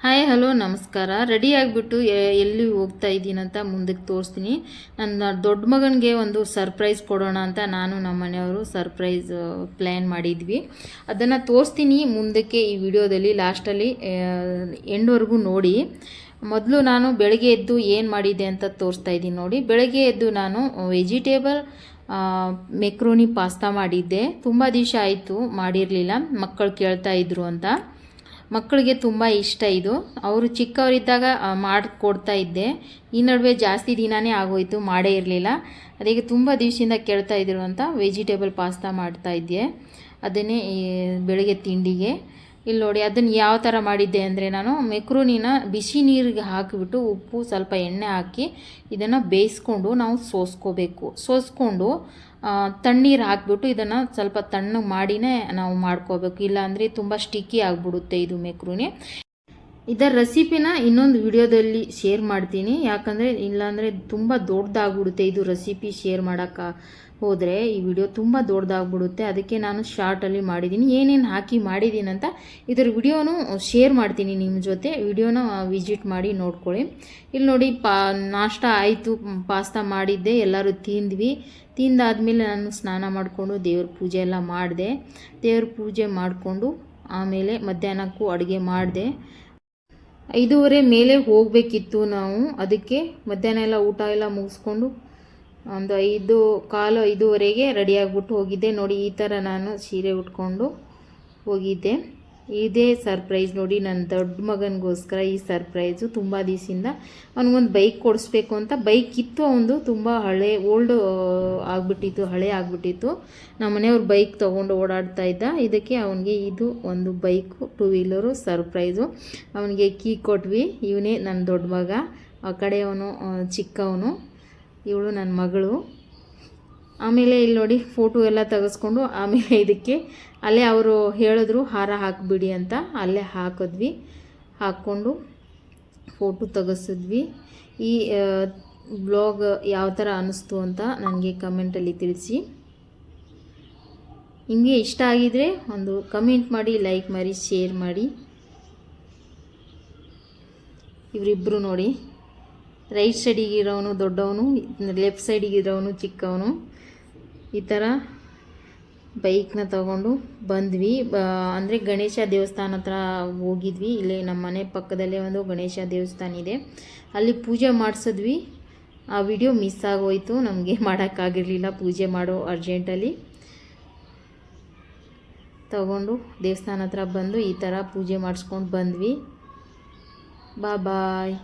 Hi hello ನಮಸ್ಕಾರ. Ready ಆಗಿಬಿಟ್ಟು ಎಲ್ಲಿ ಹೋಗ್ತಾ ಇದ್ದೀನಂತ ಮುಂದಕ್ಕೆ ತೋರಿಸ್ತೀನಿ. ನನ್ನ ದೊಡ್ಡ ಮಗನಿಗೆ ಒಂದು ಸರ್ಪ್ರೈಸ್ ಕೊಡೋಣ ಅಂತ ನಾನು ನಮ್ಮ ಮನೆಯವರು ಸರ್ಪ್ರೈಸ್ ಪ್ಲ್ಯಾನ್ ಮಾಡಿದ್ವಿ. ಅದನ್ನು ತೋರಿಸ್ತೀನಿ ಮುಂದಕ್ಕೆ ಈ ವಿಡಿಯೋದಲ್ಲಿ ಲಾಸ್ಟಲ್ಲಿ ಎಂಡ್ವರೆಗೂ ನೋಡಿ. ಮೊದಲು ನಾನು ಬೆಳಗ್ಗೆ ಎದ್ದು ಏನು ಮಾಡಿದ್ದೆ ಅಂತ ತೋರಿಸ್ತಾ ಇದ್ದೀನಿ ನೋಡಿ. ಬೆಳಗ್ಗೆ ಎದ್ದು ನಾನು ವೆಜಿಟೇಬಲ್ ಮೆಕ್ರೋನಿ ಪಾಸ್ತಾ ಮಾಡಿದ್ದೆ. ತುಂಬ ದಿವಸ ಆಯಿತು ಮಾಡಿರಲಿಲ್ಲ, ಮಕ್ಕಳು ಕೇಳ್ತಾ ಇದ್ರು ಅಂತ. ಮಕ್ಕಳಿಗೆ ತುಂಬ ಇಷ್ಟ ಇದು. ಅವರು ಚಿಕ್ಕವರಿದ್ದಾಗ ಮಾಡಿಕೊಡ್ತಾ ಇದ್ದೆ. ಈ ನಡುವೆ ಜಾಸ್ತಿ ದಿನವೇ ಆಗೋಯಿತು, ಮಾಡೇ ಇರಲಿಲ್ಲ. ಅದಕ್ಕೆ ತುಂಬ ದಿವಸದಿಂದ ಕೇಳ್ತಾ ಇದ್ರು ಅಂತ ವೆಜಿಟೇಬಲ್ ಪಾಸ್ತಾ ಮಾಡ್ತಾ ಇದ್ದೆ. ಅದನ್ನೇ ಬೆಳಗ್ಗೆ ತಿಂಡಿಗೆ. ಇಲ್ಲಿ ನೋಡಿ, ಅದನ್ನು ಯಾವ ಥರ ಮಾಡಿದ್ದೆ ಅಂದರೆ, ನಾನು ಮೆಕ್ರೋನಿನ ಬಿಸಿ ನೀರಿಗೆ ಹಾಕಿಬಿಟ್ಟು ಉಪ್ಪು ಸ್ವಲ್ಪ ಎಣ್ಣೆ ಹಾಕಿ ಇದನ್ನು ಬೇಯಿಸ್ಕೊಂಡು ನಾವು ಸೋಸ್ಕೊಂಡು ತಣ್ಣೀರು ಹಾಕಿಬಿಟ್ಟು ಇದನ್ನು ಸ್ವಲ್ಪ ತಣ್ಣಗೆ ಮಾಡಿನೇ ನಾವು ಮಾಡ್ಕೋಬೇಕು. ಇಲ್ಲಾಂದರೆ ತುಂಬ ಸ್ಟಿಕ್ಕಿ ಆಗಿಬಿಡುತ್ತೆ ಇದು ಮೆಕ್ರೋನಿ. ಇದರ ರೆಸಿಪಿನ ಇನ್ನೊಂದು ವಿಡಿಯೋದಲ್ಲಿ ಶೇರ್ ಮಾಡ್ತೀನಿ. ಯಾಕಂದರೆ ಇಲ್ಲಾಂದರೆ ತುಂಬ ದೊಡ್ಡದಾಗ್ಬಿಡುತ್ತೆ. ಇದು ರೆಸಿಪಿ ಶೇರ್ ಮಾಡೋಕ್ಕೆ ಹೋದರೆ ಈ ವಿಡಿಯೋ ತುಂಬ ದೊಡ್ಡದಾಗ್ಬಿಡುತ್ತೆ. ಅದಕ್ಕೆ ನಾನು ಶಾರ್ಟಲ್ಲಿ ಮಾಡಿದ್ದೀನಿ. ಏನೇನು ಹಾಕಿ ಮಾಡಿದ್ದೀನಿ ಅಂತ ಇದರ ವಿಡಿಯೋನು ಶೇರ್ ಮಾಡ್ತೀನಿ ನಿಮ್ಮ ಜೊತೆ. ವಿಡಿಯೋನ ವಿಸಿಟ್ ಮಾಡಿ ನೋಡ್ಕೊಳ್ಳಿ. ಇಲ್ಲಿ ನೋಡಿ, ನಾಷ್ಟ ಆಯಿತು, ಪಾಸ್ತಾ ಮಾಡಿದ್ದೆ, ಎಲ್ಲರೂ ತಿಂದ್ವಿ. ತಿಂದಾದಮೇಲೆ ನಾನು ಸ್ನಾನ ಮಾಡಿಕೊಂಡು ದೇವ್ರ ಪೂಜೆ ಎಲ್ಲ ಮಾಡಿದೆ. ದೇವ್ರ ಪೂಜೆ ಮಾಡಿಕೊಂಡು ಆಮೇಲೆ ಮಧ್ಯಾಹ್ನಕ್ಕೂ ಅಡುಗೆ ಮಾಡಿದೆ. 5:30 ಮೇಲೆ ಹೋಗಬೇಕಿತ್ತು ನಾವು. ಅದಕ್ಕೆ ಮಧ್ಯಾಹ್ನ ಎಲ್ಲ ಊಟ ಎಲ್ಲ ಮುಗಿಸ್ಕೊಂಡು ಒಂದು 5:15 ರೆಡಿಯಾಗಿಬಿಟ್ಟು ಹೋಗಿದ್ದೆ. ನೋಡಿ, ಈ ಥರ ನಾನು ಸೀರೆ ಉಟ್ಕೊಂಡು ಹೋಗಿದ್ದೆ. ಇದೇ ಸರ್ಪ್ರೈಸ್ ನೋಡಿ, ನನ್ನ ದೊಡ್ಡ ಮಗನಿಗೋಸ್ಕರ ಈ ಸರ್ಪ್ರೈಸು. ತುಂಬ ದಿವಸದಿಂದ ಅವನಿಗೊಂದು ಬೈಕ್ ಕೊಡಿಸ್ಬೇಕು ಅಂತ. ಬೈಕ್ ಇತ್ತು ಅವನದು, ತುಂಬ ಓಲ್ಡ್ ಆಗಿಬಿಟ್ಟಿತ್ತು, ಹಳೆ ಆಗಿಬಿಟ್ಟಿತ್ತು. ನಮ್ಮ ಮನೆಯವ್ರು ಬೈಕ್ ತೊಗೊಂಡು ಓಡಾಡ್ತಾ ಇದ್ದ. ಇದಕ್ಕೆ ಅವನಿಗೆ ಇದು ಒಂದು ಬೈಕು, 2 ವೀಲರು ಸರ್ಪ್ರೈಸು. ಅವನಿಗೆ ಕೀ ಕೊಟ್ವಿ. ಇವನೇ ನನ್ನ ದೊಡ್ಡ ಮಗ, ಆ ಕಡೆಯವನು ಚಿಕ್ಕವನು, ಇವಳು ನನ್ನ ಮಗಳು. ಆಮೇಲೆ ಇಲ್ಲಿ ನೋಡಿ, ಫೋಟೋ ಎಲ್ಲ ತೆಗೆಸ್ಕೊಂಡು ಆಮೇಲೆ ಇದಕ್ಕೆ ಅಲ್ಲೇ ಅವರು ಹೇಳಿದ್ರು ಹಾರ ಹಾಕಿಬಿಡಿ ಅಂತ, ಅಲ್ಲೇ ಹಾಕ್ಕೊಂಡು ಫೋಟೋ ತೆಗೆಸಿದ್ವಿ. ಈ ಬ್ಲಾಗ್ ಯಾವ ಥರ ಅನ್ನಿಸ್ತು ಅಂತ ನನಗೆ ಕಮೆಂಟಲ್ಲಿ ತಿಳಿಸಿ. ನಿಮಗೆ ಇಷ್ಟ ಆಗಿದರೆ ಒಂದು ಕಮೆಂಟ್ ಮಾಡಿ, ಲೈಕ್ ಮಾಡಿ, ಶೇರ್ ಮಾಡಿ. ಇವರಿಬ್ಬರು ನೋಡಿ, ರೈಟ್ ಸೈಡಿಗಿರೋನು ದೊಡ್ಡವನು, ಲೆಫ್ಟ್ ಸೈಡಿಗಿರೋನು ಚಿಕ್ಕವನು. ಈ ಥರ ಬೈಕ್ನ ತಗೊಂಡು ಬಂದ್ವಿ. ಅಂದರೆ ಗಣೇಶ ದೇವಸ್ಥಾನ ಹತ್ರ ಹೋಗಿದ್ವಿ. ಇಲ್ಲೇ ನಮ್ಮ ಮನೆ ಪಕ್ಕದಲ್ಲೇ ಒಂದು ಗಣೇಶ ದೇವಸ್ಥಾನ ಇದೆ, ಅಲ್ಲಿ ಪೂಜೆ ಮಾಡಿಸಿದ್ವಿ. ಆ ವಿಡಿಯೋ ಮಿಸ್ ಆಗೋಯಿತು, ನಮಗೆ ಮಾಡೋಕ್ಕಾಗಿರಲಿಲ್ಲ. ಪೂಜೆ ಮಾಡೋ ಅರ್ಜೆಂಟಲ್ಲಿ ತಗೊಂಡು ದೇವಸ್ಥಾನ ಹತ್ರ ಬಂದು ಈ ಥರ ಪೂಜೆ ಮಾಡಿಸ್ಕೊಂಡು ಬಂದ್ವಿ. ಬಾಯ್.